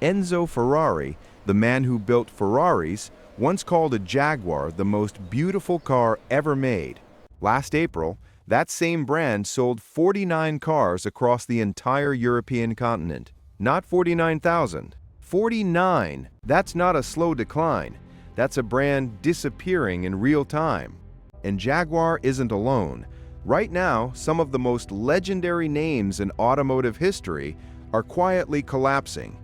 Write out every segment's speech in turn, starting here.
Enzo Ferrari, the man who built Ferraris, once called a Jaguar the most beautiful car ever made. Last April, that same brand sold 49 cars across the entire European continent. Not 49,000. 49! That's not a slow decline. That's a brand disappearing in real time. And Jaguar isn't alone. Right now, some of the most legendary names in automotive history are quietly collapsing.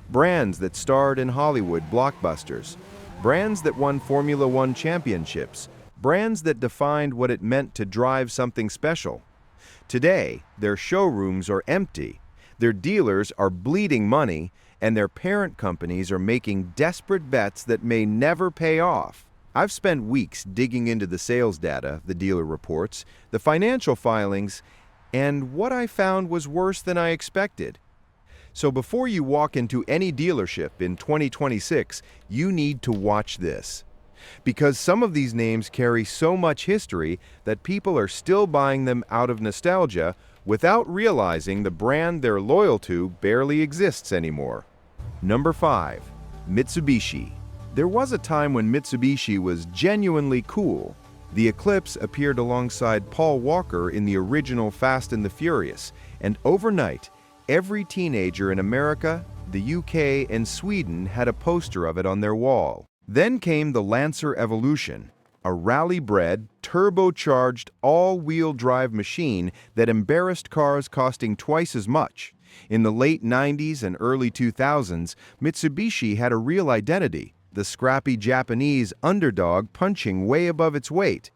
Brands that starred in Hollywood blockbusters. Brands that won Formula One championships. Brands that defined what it meant to drive something special. Today, their showrooms are empty, their dealers are bleeding money, and their parent companies are making desperate bets that may never pay off. I've spent weeks digging into the sales data, the dealer reports, the financial filings, and what I found was worse than I expected. So before you walk into any dealership in 2026, you need to watch this. Because some of these names carry so much history that people are still buying them out of nostalgia without realizing the brand they're loyal to barely exists anymore. Number 5. Mitsubishi. There was a time when Mitsubishi was genuinely cool. The Eclipse appeared alongside Paul Walker in the original Fast and the Furious, and overnight, every teenager in America, the UK, and Sweden had a poster of it on their wall. Then came the Lancer Evolution, a rally-bred, turbocharged, all-wheel drive machine that embarrassed cars costing twice as much. In the late 90s and early 2000s, Mitsubishi had a real identity, the scrappy Japanese underdog punching way above its weight.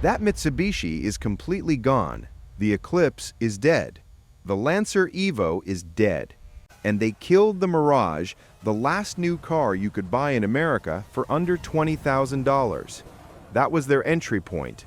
That Mitsubishi is completely gone. The Eclipse is dead. The Lancer Evo is dead. And they killed the Mirage, the last new car you could buy in America, for under $20,000. That was their entry point.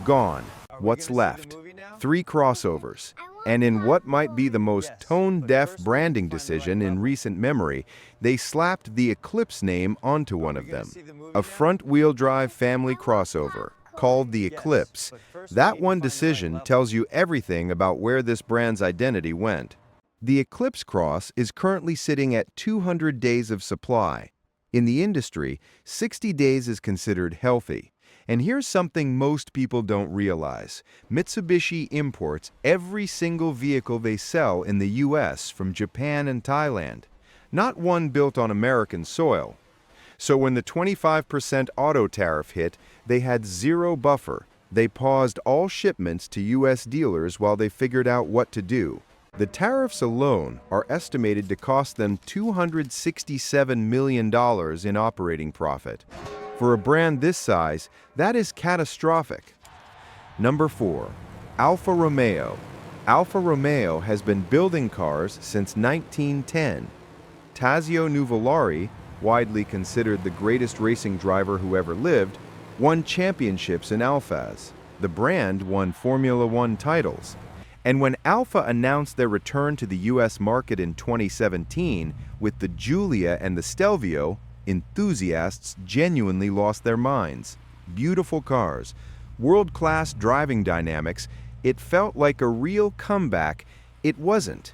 Gone. What's left? 3 crossovers. And in what might be the most tone-deaf branding decision in recent memory, they slapped the Eclipse name onto one of them. A front-wheel drive family crossover, called the Eclipse. That one decision tells you everything about where this brand's identity went. The Eclipse Cross is currently sitting at 200 days of supply. In the industry, 60 days is considered healthy. And here's something most people don't realize. Mitsubishi imports every single vehicle they sell in the US from Japan and Thailand. Not one built on American soil. So when the 25% auto tariff hit, they had zero buffer. They paused all shipments to US dealers while they figured out what to do. The tariffs alone are estimated to cost them $267 million in operating profit. For a brand this size, that is catastrophic. Number 4. Alfa Romeo. Alfa Romeo has been building cars since 1910. Tazio Nuvolari, widely considered the greatest racing driver who ever lived, won championships in Alfas. The brand won Formula One titles. And when Alfa announced their return to the US market in 2017 with the Giulia and the Stelvio, enthusiasts genuinely lost their minds. Beautiful cars, world-class driving dynamics, it felt like a real comeback. It wasn't.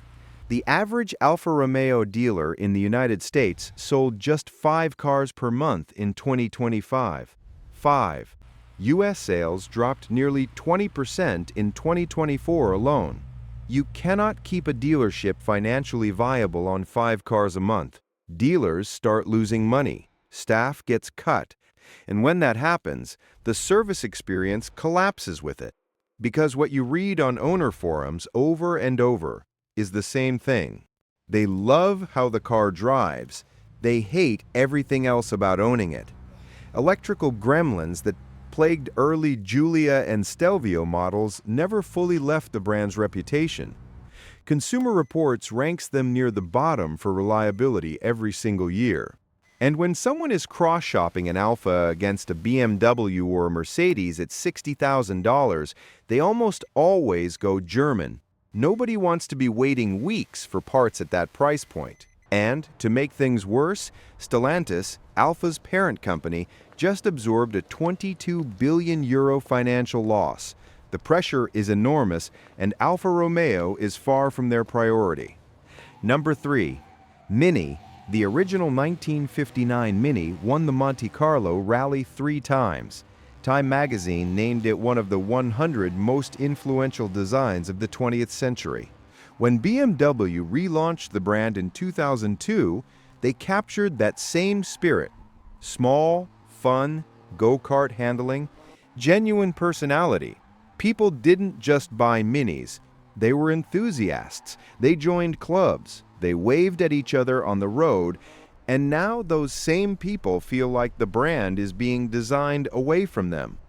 The average Alfa Romeo dealer in the United States sold just 5 cars per month in 2025. 5. U.S. sales dropped nearly 20% in 2024 alone. You cannot keep a dealership financially viable on 5 cars a month. Dealers start losing money, staff gets cut, and when that happens, the service experience collapses with it. Because what you read on owner forums over and over is the same thing. They love how the car drives, they hate everything else about owning it. Electrical gremlins that plagued early Giulia and Stelvio models never fully left the brand's reputation. Consumer Reports ranks them near the bottom for reliability every single year. And when someone is cross-shopping an Alfa against a BMW or a Mercedes at $60,000, they almost always go German. Nobody wants to be waiting weeks for parts at that price point. And, to make things worse, Stellantis, Alfa's parent company, just absorbed a €22 billion financial loss. The pressure is enormous, and Alfa Romeo is far from their priority. Number 3. Mini, The original 1959 Mini won the Monte Carlo Rally 3 times. Time magazine named it one of the 100 most influential designs of the 20th century. When BMW relaunched the brand in 2002, they captured that same spirit. Small, fun, go-kart handling, genuine personality. People didn't just buy Minis. They were enthusiasts. They joined clubs. They waved at each other on the road. And now those same people feel like the brand is being designed away from them.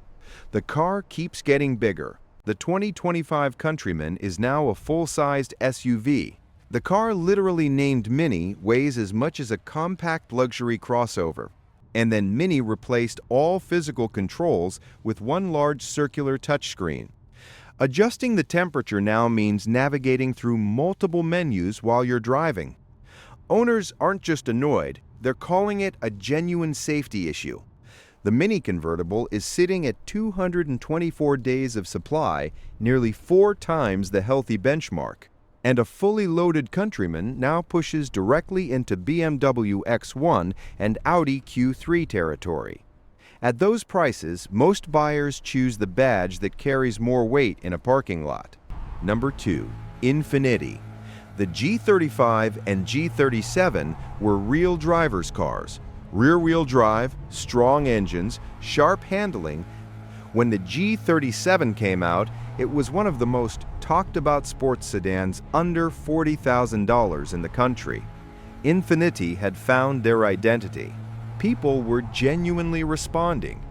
The car keeps getting bigger. The 2025 Countryman is now a full-sized SUV. The car, literally named Mini, weighs as much as a compact luxury crossover. And then Mini replaced all physical controls with one large circular touchscreen. Adjusting the temperature now means navigating through multiple menus while you're driving. Owners aren't just annoyed, they're calling it a genuine safety issue. The Mini convertible is sitting at 224 days of supply, nearly 4 times the healthy benchmark. And a fully loaded Countryman now pushes directly into BMW X1 and Audi Q3 territory. At those prices, most buyers choose the badge that carries more weight in a parking lot. Number 2. Infiniti. The G35 and G37 were real driver's cars. Rear-wheel drive, strong engines, sharp handling. When the G37 came out, it was one of the most talked-about sports sedans under $40,000 in the country. Infiniti had found their identity. People were genuinely responding.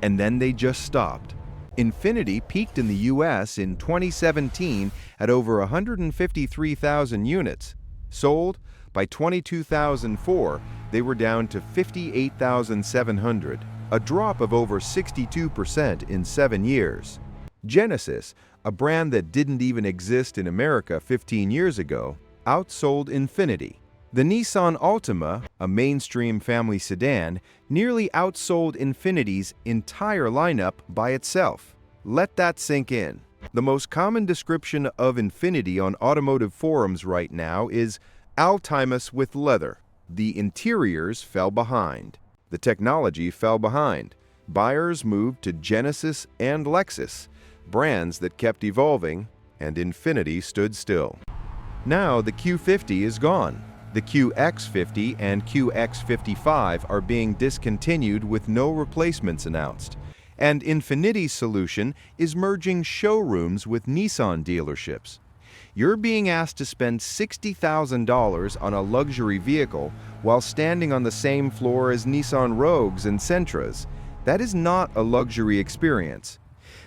And then they just stopped. Infiniti peaked in the US in 2017 at over 153,000 units. Sold, by 2004, they were down to 58,700, a drop of over 62% in 7 years. Genesis, a brand that didn't even exist in America 15 years ago, outsold Infiniti. The Nissan Altima, a mainstream family sedan, nearly outsold Infiniti's entire lineup by itself. Let that sink in. The most common description of Infiniti on automotive forums right now is Altimus with leather. The interiors fell behind. The technology fell behind. Buyers moved to Genesis and Lexus, brands that kept evolving, and Infiniti stood still. Now the Q50 is gone. The QX50 and QX55 are being discontinued with no replacements announced. And Infiniti's solution is merging showrooms with Nissan dealerships. You're being asked to spend $60,000 on a luxury vehicle while standing on the same floor as Nissan Rogues and Sentras. That is not a luxury experience.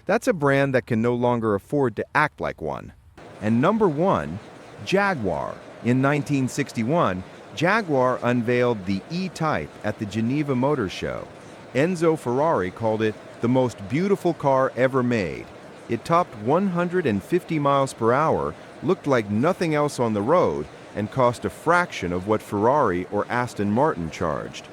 That's a brand that can no longer afford to act like one. And number 1, Jaguar. In 1961, Jaguar unveiled the E-Type at the Geneva Motor Show. Enzo Ferrari called it the most beautiful car ever made. It topped 150 miles per hour, looked like nothing else on the road, and cost a fraction of what Ferrari or Aston Martin charged.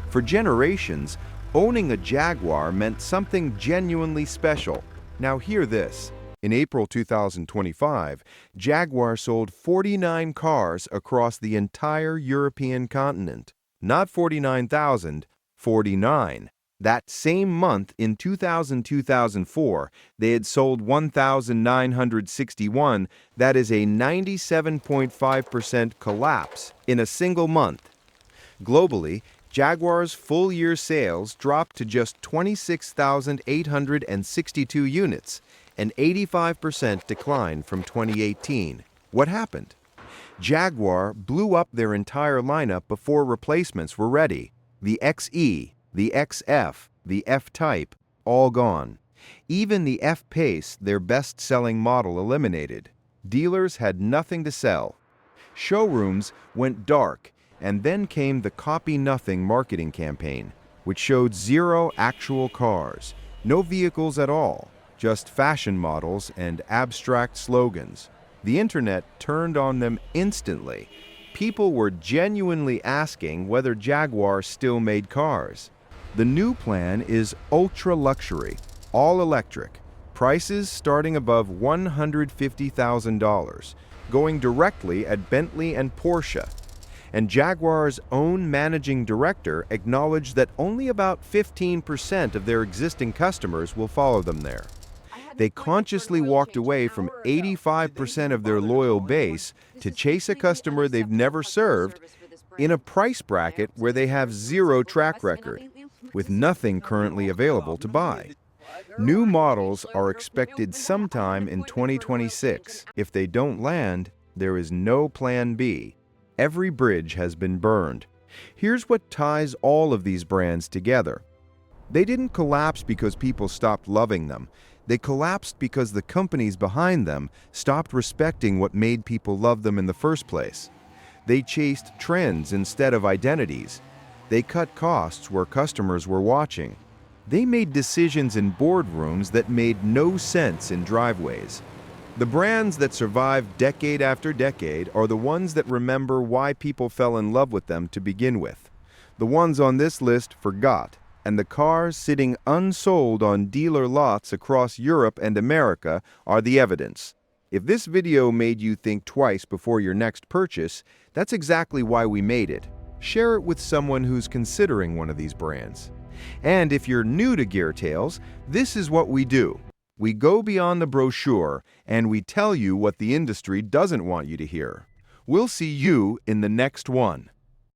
For generations, owning a Jaguar meant something genuinely special. Now hear this. In April 2025, Jaguar sold 49 cars across the entire European continent. Not 49,000, 49. That same month in 2004, they had sold 1,961. That is a 97.5% collapse in a single month. Globally, Jaguar's full-year sales dropped to just 26,862 units, an 85% decline from 2018. What happened? Jaguar blew up their entire lineup before replacements were ready. The XE, the XF, the F-Type, all gone. Even the F-Pace, their best-selling model, eliminated. Dealers had nothing to sell. Showrooms went dark, and then came the Copy Nothing marketing campaign, which showed 0 actual cars, no vehicles at all, just fashion models and abstract slogans. The internet turned on them instantly. People were genuinely asking whether Jaguar still made cars. The new plan is ultra-luxury, all-electric, prices starting above $150,000, going directly at Bentley and Porsche. And Jaguar's own managing director acknowledged that only about 15% of their existing customers will follow them there. They consciously walked away from 85% of their loyal base to chase a customer they've never served in a price bracket where they have zero track record, with nothing currently available to buy. New models are expected sometime in 2026. If they don't land, there is no plan B. Every bridge has been burned. Here's what ties all of these brands together. They didn't collapse because people stopped loving them. They collapsed because the companies behind them stopped respecting what made people love them in the first place. They chased trends instead of identities. They cut costs where customers were watching. They made decisions in boardrooms that made no sense in driveways. The brands that survive decade after decade are the ones that remember why people fell in love with them to begin with. The ones on this list forgot, and the cars sitting unsold on dealer lots across Europe and America are the evidence. If this video made you think twice before your next purchase, that's exactly why we made it. Share it with someone who's considering one of these brands. And if you're new to GearTales, this is what we do. We go beyond the brochure and we tell you what the industry doesn't want you to hear. We'll see you in the next one.